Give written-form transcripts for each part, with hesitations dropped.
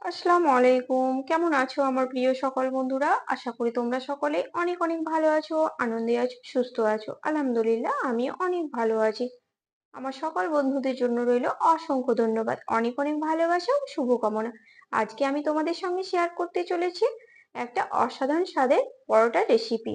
আসসালামু আলাইকুম। কেমন আছো আমার প্রিয় সকল বন্ধুরা? আশা করি তোমরা সকলে অনেক অনেক ভালো আছো, আনন্দে আছো, সুস্থ আছো। আলহামদুলিল্লাহ আমি অনেক ভালো আছি। আমার সকল বন্ধুদের জন্য রইল অসংখ্য ধন্যবাদ, অনেক অনেক ভালোবাসা ও শুভকামনা। আজকে আমি তোমাদের সঙ্গে শেয়ার করতে চলেছি একটা অসাধারণ স্বাদের পরোটার রেসিপি,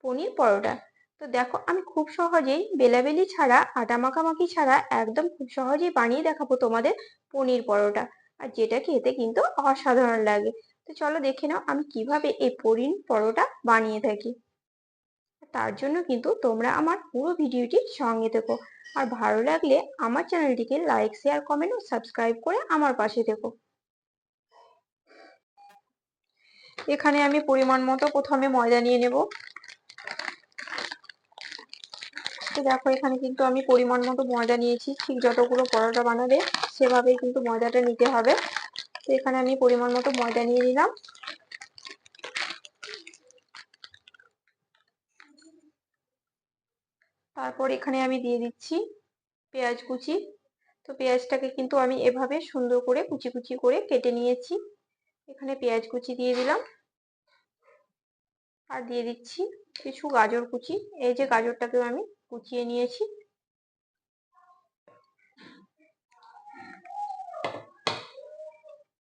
পনির পরোটা। তো দেখো, আমি খুব সহজেই বেলাবেলি ছাড়া, আটা মাখামাখি ছাড়া একদম খুব সহজেই বানিয়ে দেখাবো তোমাদের পনির পরোটা, আর যেটা খেতে কিন্তু অসাধারণ লাগে। তো চলো দেখে নাও আমি কিভাবে এই পনির পরোটা বানিয়ে থাকি। তার জন্য কিন্তু তোমরা আমার পুরো ভিডিওটির সঙ্গে থেকো, আর ভালো লাগলে আমার চ্যানেলটিকে লাইক, শেয়ার, কমেন্ট ও সাবস্ক্রাইব করে আমার পাশে থেকো। এখানে আমি পরিমাণ মতো প্রথমে ময়দা নিয়ে নেব। তো দেখো, এখানে কিন্তু আমি পরিমাণ মতো ময়দা নিয়েছি, ঠিক যতগুলো পরোটা বানাবে সেভাবেই কিন্তু ময়দাটা নিতে হবে। তো এখানে আমি পরিমাণ মতো ময়দা নিয়ে নিলাম। তারপর এখানে আমি দিয়ে দিচ্ছি পেঁয়াজ কুচি। তো পেঁয়াজটাকে কিন্তু আমি এভাবে সুন্দর করে কুচি কুচি করে কেটে নিয়েছি। এখানে পেঁয়াজ কুচি দিয়ে দিলাম, আর দিয়ে দিচ্ছি কিছু গাজর কুচি। এই যে গাজরটাকে আমি কুচিয়ে নিয়েছি।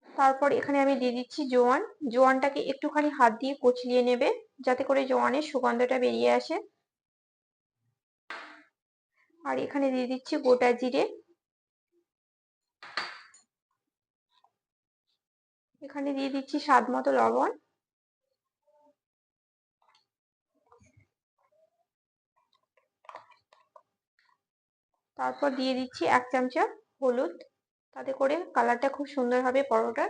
তারপর এখানে আমি দিয়ে দিচ্ছি জোয়ান। জোয়ানটাকে একটুখানি হাত দিয়ে কচলিয়ে নেবে, যাতে করে জোয়ানের সুগন্ধটা বেরিয়ে আসে। আর এখানে দিয়ে দিচ্ছি গোটা জিরে। এখানে দিয়ে দিচ্ছি স্বাদ মতো লবণ। তারপর দিয়ে দিচ্ছি 1 চামচা হলুদ, তাতে করে কালারটা খুব সুন্দর হবে পরোটার।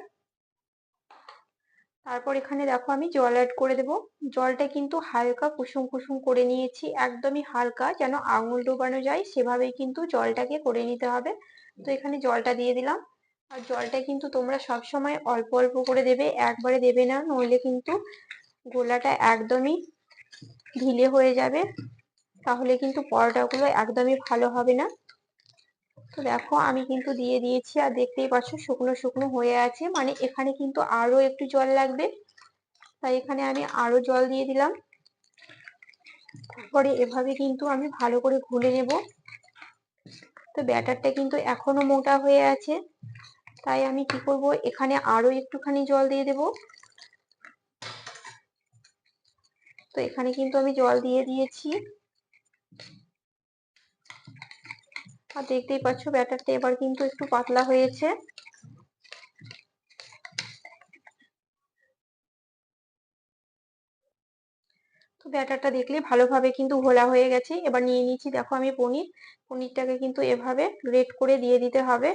তারপর এখানে দেখো আমি জল অ্যাড করে দেব। জলটা কিন্তু হালকা কুসুম কুসুম করে নিয়েছি, একদমই হালকা, যেন আঙুল ডোবানো যায় সেভাবেই কিন্তু জলটাকে করে নিতে হবে। তো এখানে জলটা দিয়ে দিলাম। আর জলটা কিন্তু তোমরা সব সময় অল্প অল্প করে দেবে, একবারে দেবে না, নইলে কিন্তু গোলাটা একদমই ঢিলে হয়ে যাবে, তাহলে কিন্তু পরোটাগুলো একদমই ভালো হবে না। তো দেখো আমি কিন্তু দিয়ে দিয়েছি, আর দেখতেই পাচ্ছ শুকনো শুকনো হয়ে আছে, মানে এখানে কিন্তু আরো একটু জল লাগবে, তাই এখানে আমি আরো জল দিয়ে দিলাম। তারপরে এভাবে কিন্তু আমি ভালো করে ঘুলে নেব। তো ব্যাটারটা কিন্তু এখনো মোটা হয়ে আছে, তাই আমি কি করব, এখানে আরো একটুখানি জল দিয়ে দেব। তো এখানে কিন্তু আমি জল দিয়ে দিয়েছি, আর দেখতেই পাচ্ছ ব্যাটারটা এবার কিন্তু একটু পাতলা হয়েছে। তো ব্যাটারটা দেখলে ভালোভাবে কিন্তু ঘোলা হয়ে গেছে। এবার নিয়ে নিচ্ছি দেখো আমি পনিরটাকে কিন্তু এভাবে গ্রেট করে দিয়ে দিতে হবে।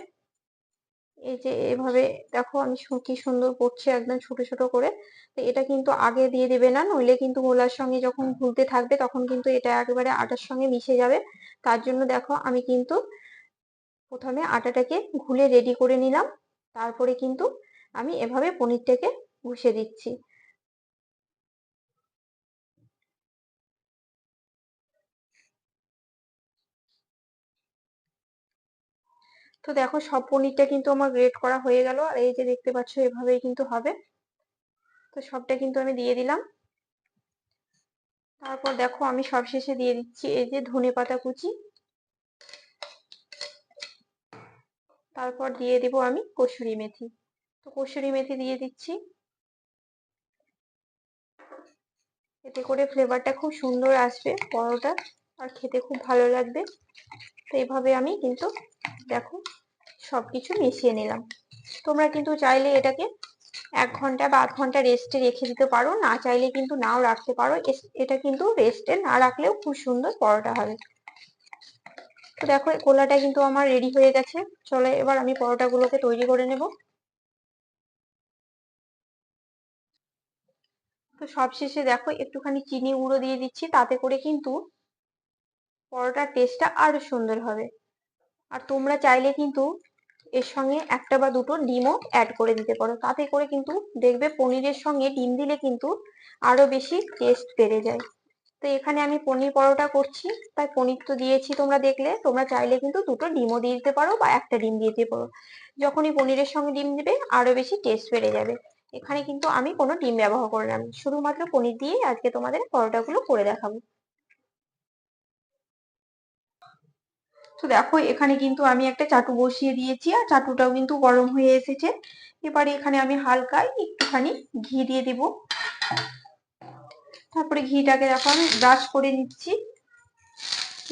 এই যে এভাবে দেখো আমি কি সুন্দর করছি, একদম ছোট ছোট করে। তো এটা কিন্তু আগে দিয়ে দেবে না, নইলে কিন্তু গোলার সঙ্গে যখন ঘুলতে থাকবে তখন কিন্তু এটা একেবারে আটার সঙ্গে মিশে যাবে। তার জন্য দেখো আমি কিন্তু প্রথমে আটাটাকে ঘুলে রেডি করে নিলাম, তারপরে কিন্তু আমি এভাবে পনিরটাকে ঘষে দিচ্ছি। তো দেখো সব পনিরটা কিন্তু আমার গ্রেট করা হয়ে গেল, আর এই যে দেখতে পাচ্ছ এভাবেই কিন্তু হবে। তো সবটা কিন্তু আমি দিয়ে দিলাম। তারপর দেখো আমি সবশেষে দিয়ে দিচ্ছি এই যে ধনেপাতা কুচি। তারপর দিয়ে দিব আমি কসুরি মেথি। তো কসুরি মেথি দিয়ে দিচ্ছি, এতে করে ফ্লেভারটা খুব সুন্দর আসবে পরোটা, আর খেতে খুব ভালো লাগবে। তো এইভাবে আমি কিন্তু দেখো সবকিছু মিশিয়ে নিলাম। তোমরা কিন্তু চাইলে এটাকে 1 ঘন্টা বা 8 ঘন্টা রেস্টে রেখে দিতে পারো, না চাইলে কিন্তু নাও রাখতে পারো। এটা কিন্তু রেস্টে না রাখলেও খুব সুন্দর পরোটা হবে। তো দেখো গোলাটা কিন্তু আমার রেডি হয়ে গেছে। চলো এবার আমি পরোটাগুলোকে তৈরি করে নেব। তো সবশেষে দেখো একটুখানি চিনি গুঁড়ো দিয়ে দিচ্ছি, তাতে করে কিন্তু পরোটার টেস্টটা আরো সুন্দর হবে। আর তোমরা চাইলে কিন্তু এর সঙ্গে 1টা বা 2টো ডিমও অ্যাড করে দিতে পারো, তাতে করে কিন্তু দেখবে পনিরের সঙ্গে ডিম দিলে কিন্তু আরো বেশি টেস্ট বেড়ে যায়। তো এখানে আমি পনির পরোটা করছি, তাই পনির তো দিয়েছি তোমরা দেখলে। তোমরা চাইলে কিন্তু দুটো ডিমও দিয়ে দিতে পারো বা একটা ডিম দিয়ে দিতে পারো। যখনই পনিরের সঙ্গে ডিম দিবে আরো বেশি টেস্ট বেড়ে যাবে। এখানে কিন্তু আমি কোনো ডিম ব্যবহার করলাম না, শুধুমাত্র পনির দিয়ে আজকে তোমাদের পরোটাগুলো করে দেখাবো। তো দেখো এখানে কিন্তু আমি একটা চাটু বসিয়ে দিয়েছি, আর চাটুটাও কিন্তু গরম হয়ে এসেছে। এবারে এখানে আমি হালকা একটুখানি ঘি দিয়ে দিব। তারপরে ঘিটাকে দেখো আমি ব্রাশ করে নিচ্ছি।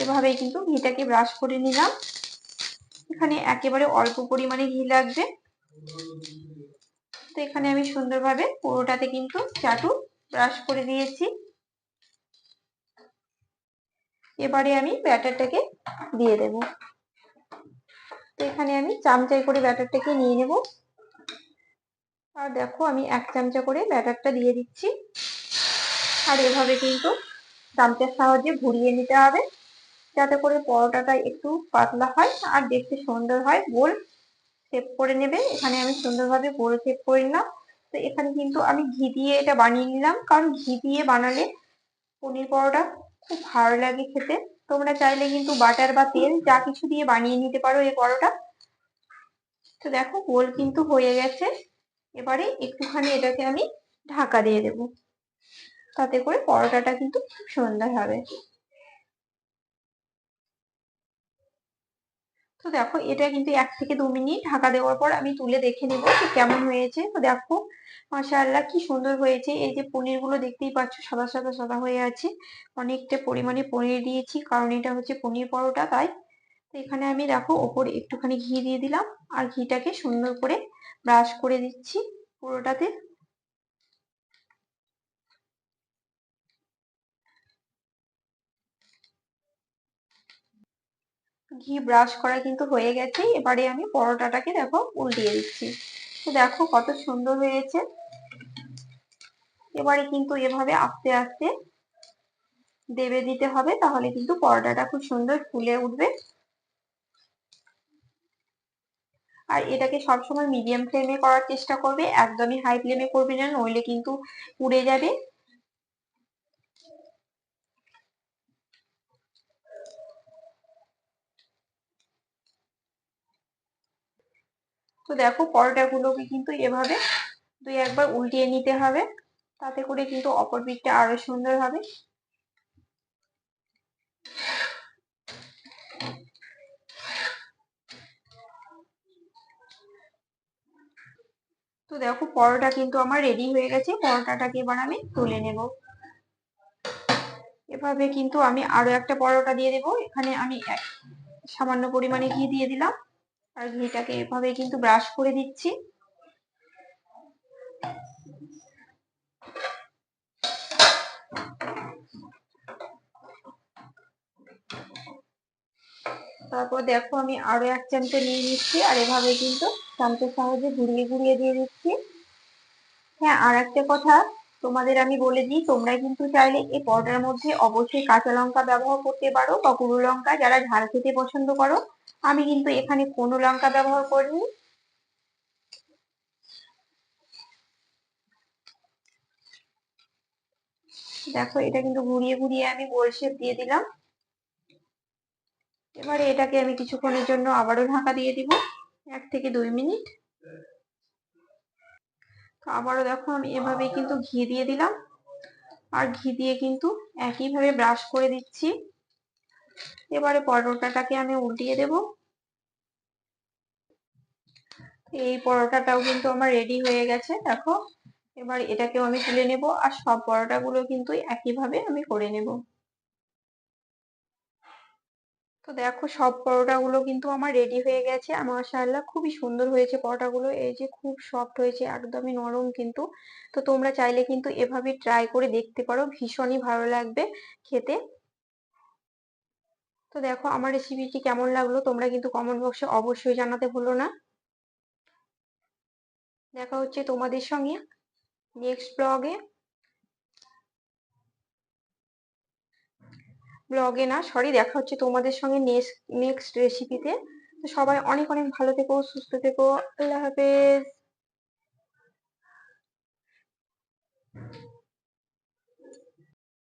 এভাবেই কিন্তু ঘিটাকে ব্রাশ করে নিলাম। এখানে একেবারে অল্প পরিমাণে ঘি লাগবে। তো এখানে আমি সুন্দরভাবে পুরোটাতে কিন্তু চাটু ব্রাশ করে দিয়েছি। এবারে আমি ব্যাটারটাকে দিয়ে দেব। তো এখানে আমি চামচায় করে ব্যাটারটাকে নিয়ে নেব। আর দেখো আমি 1 চামচা করে ব্যাটারটা দিয়ে দিচ্ছি। আর এভাবে কিন্তু চামচের সাহায্যে ঘুরিয়ে নিতে হবে, যাতে করে পরোটাটা একটু পাতলা হয় আর দেখতে সুন্দর হয়। গোল শেপ করে নেবে। এখানে আমি সুন্দরভাবে গোল শেপ করে নিলাম। তো এখানে কিন্তু আমি ঘি দিয়ে এটা বানিয়ে নিলাম, কারণ ঘি দিয়ে বানালে পনির পরোটা খুব ভালো লাগে খেতে। তোমরা চাইলে কিন্তু বাটার বা তেল যা কিছু দিয়ে বানিয়ে নিতে পারো এই পরোটা। তো দেখো গোল কিন্তু হয়ে গেছে। এবারে একটুখানি এটাকে আমি ঢাকা দিয়ে দেবো, তাতে করে পরোটাটা কিন্তু খুব সুন্দর হবে। তো দেখো এটা কিন্তু 1 থেকে 2 মিনিট ঢাকা দেওয়ার পর আমি তুলে দেখে নেবো যে কেমন হয়েছে। তো দেখো মাশাআল্লাহ কি সুন্দর হয়েছে। এই যে পনির গুলো দেখতেই পাচ্ছ সাদা সাদা সাদা হয়ে আছে। অনেকটা পরিমাণে পনির দিয়েছি, কারণ এটা হচ্ছে পনির পরোটা তাই। তো এখানে আমি দেখো ওপরে একটুখানি ঘি দিয়ে দিলাম, আর ঘিটাকে সুন্দর করে ব্রাশ করে দিচ্ছি পুরোটাতে। ঘি ব্রাশ করা কিন্তু হয়ে গেছে। এবারে আমি পরোটাটাকে দেখো উল্টিয়ে দিচ্ছি। তো দেখো কত সুন্দর হয়েছে। এবারে কিন্তু এভাবে আস্তে আস্তে দেবে দিতে হবে, তাহলে কিন্তু পরোটাটা খুব সুন্দর ফুলে উঠবে। আর এটাকে সবসময় মিডিয়াম ফ্লেমে করার চেষ্টা করবে, একদমই হাই ফ্লেমে করবে না, নইলে কিন্তু পুড়ে যাবে। তো দেখো পরোটাগুলোকে কিন্তু এভাবে 2-1 বার উল্টিয়ে নিতে হবে, তাতে করে কিন্তু অপর পিঠটা আরো সুন্দর হবে। তো দেখো পরোটা কিন্তু আমার রেডি হয়ে গেছে। পরোটাটাকে এবার আমি তুলে নেব। এভাবে কিন্তু আমি আরো একটা পরোটা দিয়ে দেবো। এখানে আমি সামান্য পরিমাণে ঘি দিয়ে দিলাম, আর ঘিটাকে এভাবে কিন্তু ব্রাশ করে দিচ্ছি। তারপর দেখো আমি আরো 1 চামচা নিয়ে নিচ্ছি, আর এভাবে কিন্তু চামচের সাহায্যে ঘুরিয়ে ঘুরিয়ে দিয়ে দিচ্ছি। হ্যাঁ, আর একটা কথা তোমাদের আমি বলে দিই, তোমরা কিন্তু চাইলে এই পরোটার মধ্যে অবশ্যই কাঁচা লঙ্কা ব্যবহার করতে পারো বা গুঁড়ো লঙ্কা, যারা ঝাল খেতে পছন্দ করো। আমি কিন্তু এখানে কোনো লঙ্কা ব্যবহার করিনি। দেখো এটা কিন্তু ঘুরিয়ে ঘুরিয়ে আমি গোল শেপ দিয়ে দিলাম। এবারে এটাকে আমি কিছুক্ষণের জন্য আবারও ঢাকা দিয়ে দিব, 1 থেকে 2 মিনিট। তো আবারও দেখো আমি এভাবেই কিন্তু ঘি দিয়ে দিলাম, আর ঘি দিয়ে কিন্তু একইভাবে ব্রাশ করে দিচ্ছি। এবারে পরোটাটাকে আমি উল্টিয়ে দেব। এই পরোটাটাও কিন্তু আমার রেডি হয়ে গেছে দেখো। এবার এটাকেও আমি তুলে নেব, আর সব পরোটাগুলো কিন্তু একইভাবে আমি করে নেব। তো দেখো সব পরোটাগুলো কিন্তু আমার রেডি হয়ে গেছে, আর মাশাআল্লাহ খুবই সুন্দর হয়েছে পরোটাগুলো। এই যে খুব সফট হয়েছে, একদমই নরম কিন্তু। তো তোমরা চাইলে কিন্তু এভাবে ট্রাই করে দেখতে পারো, ভীষণই ভালো লাগবে খেতে। তো দেখো আমার রেসিপিটি কেমন লাগলো তোমরা কিন্তু কমেন্ট বক্সে অবশ্যই জানাতে ভুলো না। দেখা হচ্ছে তোমাদের সঙ্গে নেক্সট ব্লগে না, সরি, দেখা হচ্ছে তোমাদের সঙ্গে নেক্সট রেসিপিতে। তো সবাই অনেক অনেক ভালো থেকো, সুস্থ থেকো। আল্লাহ হাফেজ।